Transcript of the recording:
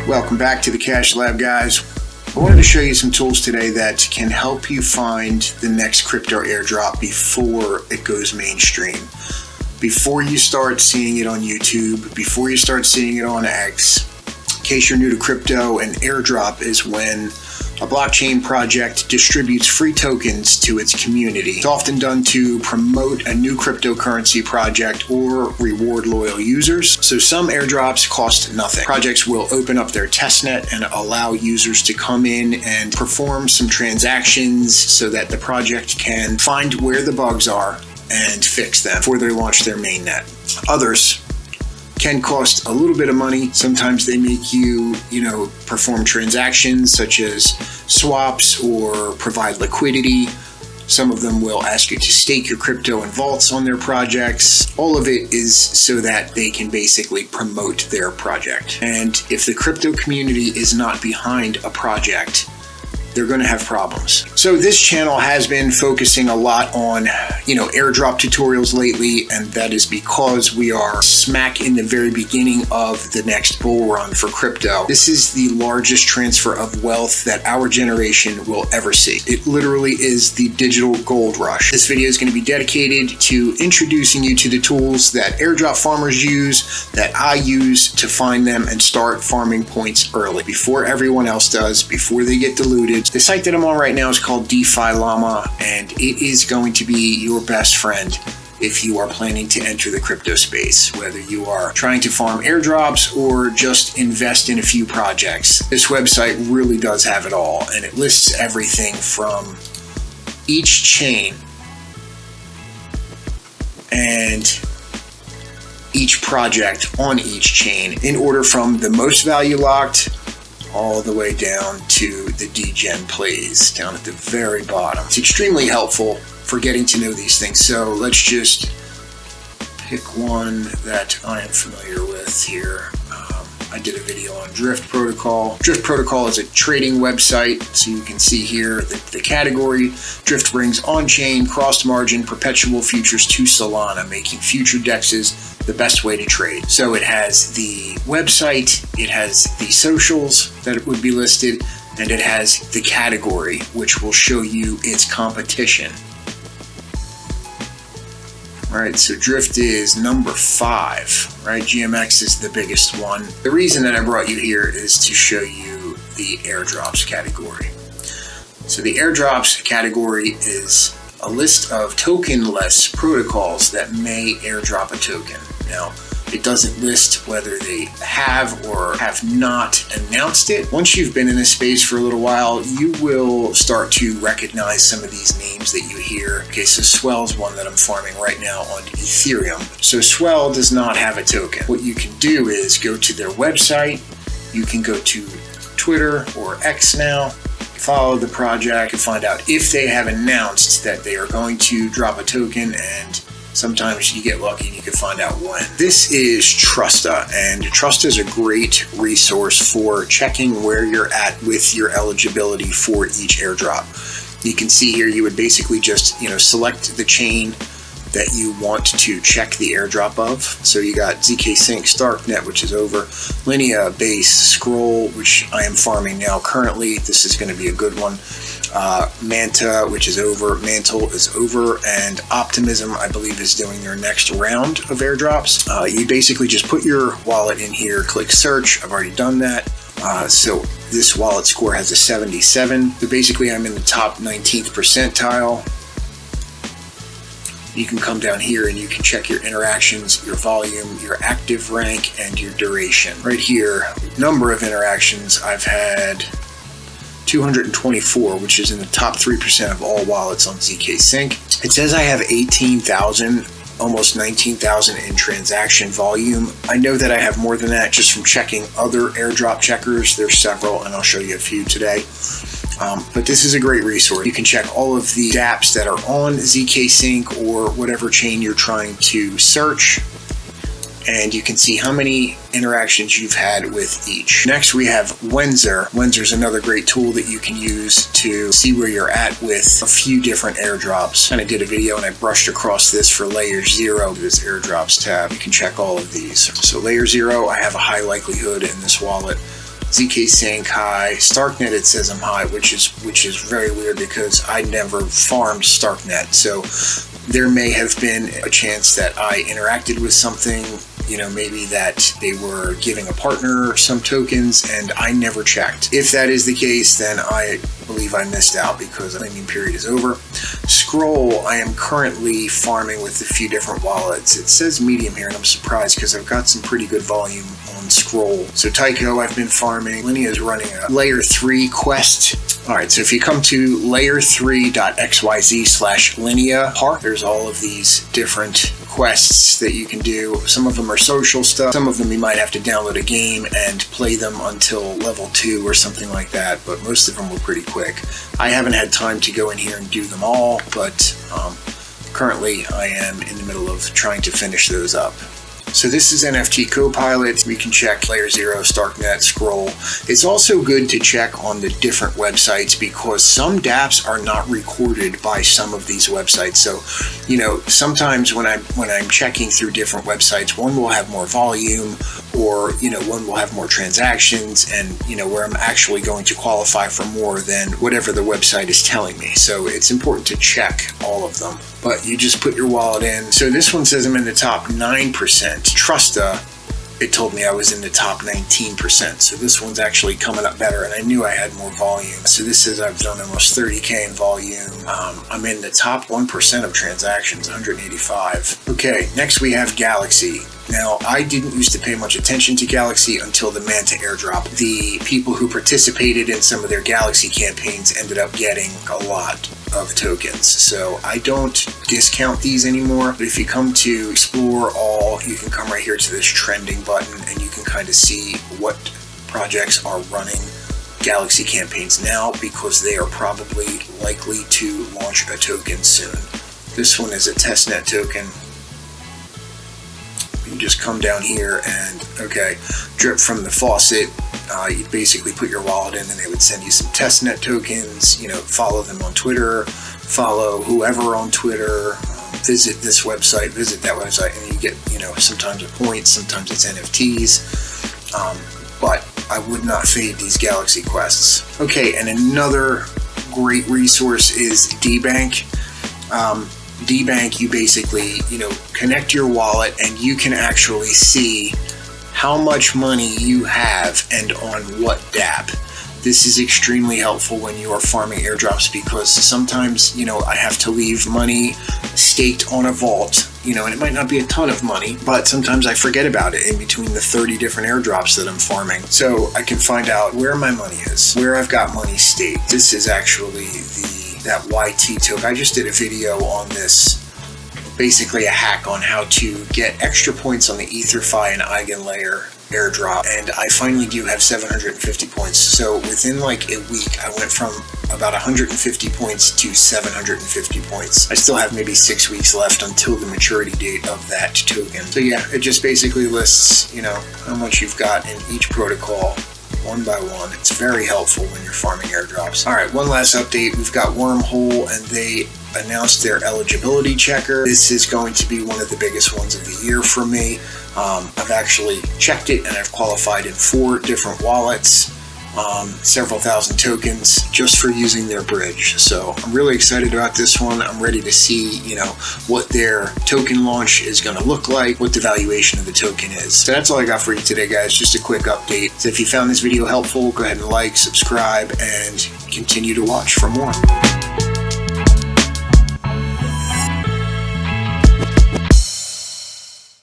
Welcome back to the Cash Lab, guys. I wanted to show you some tools today that can help you find the next crypto airdrop before it goes mainstream. Before you start seeing it on YouTube, before you start seeing it on X. In case you're new to crypto, an airdrop is when a blockchain project distributes free tokens to its community. It's often done to promote a new cryptocurrency project or reward loyal users. So some airdrops cost nothing. Projects will open up their testnet and allow users to come in and perform some transactions so that the project can find where the bugs are and fix them before they launch their mainnet. Others can cost a little bit of money. Sometimes they make you, perform transactions such as swaps or provide liquidity. Some of them will ask you to stake your crypto in vaults on their projects. All of it is so that they can basically promote their project. And if the crypto community is not behind a project, they're going to have problems. So this channel has been focusing a lot on, airdrop tutorials lately, and that is because we are smack in the very beginning of the next bull run for crypto. This is the largest transfer of wealth that our generation will ever see. It literally is the digital gold rush. This video is going to be dedicated to introducing you to the tools that airdrop farmers use, that I use to find them and start farming points early, before everyone else does, before they get diluted. The site that I'm on right now is called DeFi Llama, and it is going to be your best friend if you are planning to enter the crypto space, whether you are trying to farm airdrops or just invest in a few projects. This website really does have it all, and it lists everything from each chain and each project on each chain in order from the most value locked all the way down to the degen plays down at the very bottom. It's extremely helpful for getting to know these things. So let's just pick one that I am familiar with here. I did a video on Drift Protocol. Drift Protocol is a trading website. So you can see here the category. Drift brings on-chain, cross-margin, perpetual futures to Solana, making future dexes the best way to trade. So it has the website, it has the socials that it would be listed, and it has the category, which will show you its competition. All right, so Drift is number 5, right? GMX is the biggest one. The reason that I brought you here is to show you the airdrops category. So the airdrops category is a list of tokenless protocols that may airdrop a token. Now, it doesn't list whether they have or have not announced it. Once you've been in this space for a little while, you will start to recognize some of these names that you hear. Okay, so SWELL is one that I'm farming right now on Ethereum. So SWELL does not have a token. What you can do is go to their website. You can go to Twitter or X now, follow the project, and find out if they have announced that they are going to drop a token, and sometimes you get lucky and you can find out when. This is Trusta, and Trusta is a great resource for checking where you're at with your eligibility for each airdrop. You can see here you would basically just select the chain that you want to check the airdrop of. So you got ZK Sync, Starknet, which is over, LINEA, Base, Scroll, which I am farming now currently. This is going to be a good one. Manta, which is over, Mantle is over, and Optimism, I believe, is doing their next round of airdrops. You basically just put your wallet in here, click search. I've already done that. So this wallet score has a 77. So basically I'm in the top 19th percentile. You can come down here and you can check your interactions, your volume, your active rank, and your duration. Right here, number of interactions, I've had 224, which is in the top 3% of all wallets on ZK Sync. It says I have 18,000, almost 19,000 in transaction volume. I know that I have more than that just from checking other airdrop checkers. There's several, and I'll show you a few today. But this is a great resource. You can check all of the dApps that are on ZK Sync or whatever chain you're trying to search, and you can see how many interactions you've had with each. Next, we have Wenzer. Wenzer is another great tool that you can use to see where you're at with a few different airdrops. I did a video and I brushed across this for layer 0, this airdrops tab. You can check all of these. So layer 0, I have a high likelihood in this wallet ZK Sankai, Starknet it says I'm high, which is very weird because I never farmed Starknet. So there may have been a chance that I interacted with something, you know, maybe that they were giving a partner some tokens and I never checked. If that is the case, then I believe I missed out because the claiming period is over. Scroll, I am currently farming with a few different wallets. It says medium here and I'm surprised because I've got some pretty good volume on Scroll. So Tycho I've been farming. LINEA is running a layer 3 quest. Alright, so if you come to layer3.xyz/LINEA park, there's all of these different quests that you can do. Some of them are social stuff. Some of them you might have to download a game and play them until level 2 or something like that, but most of them were pretty quick. I haven't had time to go in here and do them all, but currently I am in the middle of trying to finish those up. So this is NFT Copilot. We can check Layer 0, Starknet, Scroll. It's also good to check on the different websites because some dApps are not recorded by some of these websites. So, you know, sometimes when I'm checking through different websites, one will have more volume, or, you know, one will have more transactions, and, you know, where I'm actually going to qualify for more than whatever the website is telling me. So it's important to check all of them. But you just put your wallet in. So this one says I'm in the top 9%. Trusta, it told me I was in the top 19%. So this one's actually coming up better, and I knew I had more volume. So this says I've done almost 30K in volume. I'm in the top 1% of transactions, 185. Okay, next we have Galaxy. Now, I didn't used to pay much attention to Galaxy until the Manta airdrop. The people who participated in some of their Galaxy campaigns ended up getting a lot of tokens. So I don't discount these anymore. But if you come to Explore All, you can come right here to this trending button and you can kind of see what projects are running Galaxy campaigns now because they are probably likely to launch a token soon. This one is a testnet token. You just come down here and, okay, drip from the faucet. You basically put your wallet in and they would send you some testnet tokens, you know, follow them on Twitter, follow whoever on Twitter, visit this website, visit that website, and you get, you know, sometimes it's points, sometimes it's NFTs, but I would not fade these Galaxy quests. Okay, and another great resource is DBank. DBank, you basically, you know, connect your wallet and you can actually see how much money you have and on what dApp. This is extremely helpful when you are farming airdrops because sometimes, you know, I have to leave money staked on a vault, you know, and it might not be a ton of money, but sometimes I forget about it in between the 30 different airdrops that I'm farming. So I can find out where my money is, where I've got money staked. This is actually that YT token. I just did a video on this, basically a hack on how to get extra points on the EtherFi and EigenLayer airdrop, and I finally do have 750 points. So within like a week, I went from about 150 points to 750 points. I still have maybe 6 weeks left until the maturity date of that token. So yeah, it just basically lists, you know, how much you've got in each protocol, one by one. It's very helpful when you're farming airdrops. All right, one last update. We've got Wormhole, and they announced their eligibility checker. This is going to be one of the biggest ones of the year for me. I've actually checked it and I've qualified in 4 different wallets, several thousand tokens just for using their bridge. So I'm really excited about this one. I'm ready to see, you know, what their token launch is going to look like, what the valuation of the token is. So that's all I got for you today, guys. Just a quick update. So if you found this video helpful, go ahead and like, subscribe, and continue to watch for more.